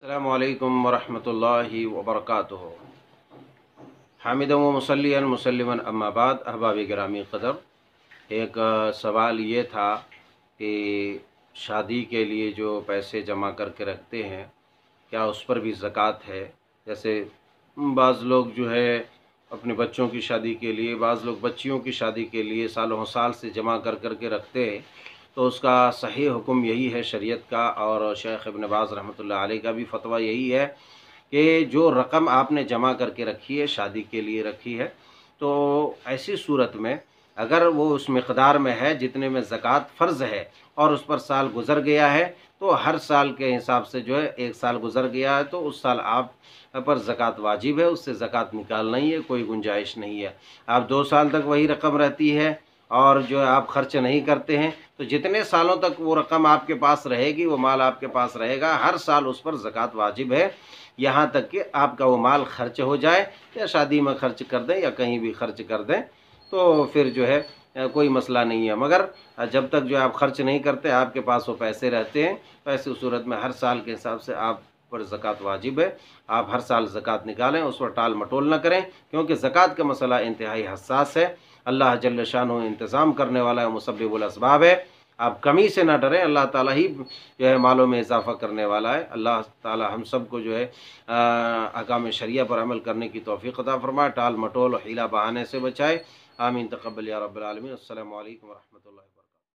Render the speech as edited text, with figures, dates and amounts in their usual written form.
अस्सलामु अलैकुम वरहमतुल्लाहि वबरकातुहू। हामिदन व मुसल्लियन मुसल्लिमन अम्मा बाद। अहबाब गिरामी क़दर, एक सवाल ये था कि शादी के लिए जो पैसे जमा करके रखते हैं क्या उस पर भी ज़कात है। जैसे बाज़ लोग जो है अपने बच्चों की शादी के लिए, बाज़ लोग बच्चियों की शादी के लिए सालों साल से जमा कर के रखते हैं, तो उसका सही हुक्म यही है शरीयत का, और शेख इब्न बाज़ रहमतुल्लाह अलैह का भी फतवा यही है कि जो रकम आपने जमा करके रखी है, शादी के लिए रखी है, तो ऐसी सूरत में अगर वो उस मिक़दार में है जितने में ज़कात फ़र्ज़ है और उस पर साल गुज़र गया है, तो हर साल के हिसाब से जो है एक साल गुज़र गया है तो उस साल आप पर ज़कात वाजिब है, उससे ज़कात निकालना ही है, कोई गुंजाइश नहीं है। आप 2 साल तक वही रकम रहती है और जो है आप खर्च नहीं करते हैं, तो जितने सालों तक वो रकम आपके पास रहेगी, वो माल आपके पास रहेगा, हर साल उस पर ज़कात वाजिब है, यहाँ तक कि आपका वो माल खर्च हो जाए या शादी में खर्च कर दें या कहीं भी खर्च कर दें, तो फिर जो है कोई मसला नहीं है। मगर जब तक जो आप खर्च नहीं करते, आपके पास वो पैसे रहते हैं, तो ऐसी सूरत में हर साल के हिसाब से आप पर ज़कात वाजिब है। आप हर साल ज़कात निकालें, उस पर टाल मटोल न करें, क्योंकि ज़कात का मसला इंतहाई हसास है। अल्लाह जल्ल शानुहु इंतज़ाम करने वाला है, मुसब्बिबुल असबाब है। आप कमी से ना डरें, अल्लाह ताला ही जो है मालों में इजाफ़ा करने वाला है। अल्लाह ताला हम सब को जो है अहकाम शरिया पर अमल करने की तौफ़ीक़ अता फ़रमाए, टाल मटोल और हीला बहाने से बचाए। आमीन तक़ब्बल या रब्बल आलमीन। अस्सलामु अलैकुम व रहमतुल्लाहि।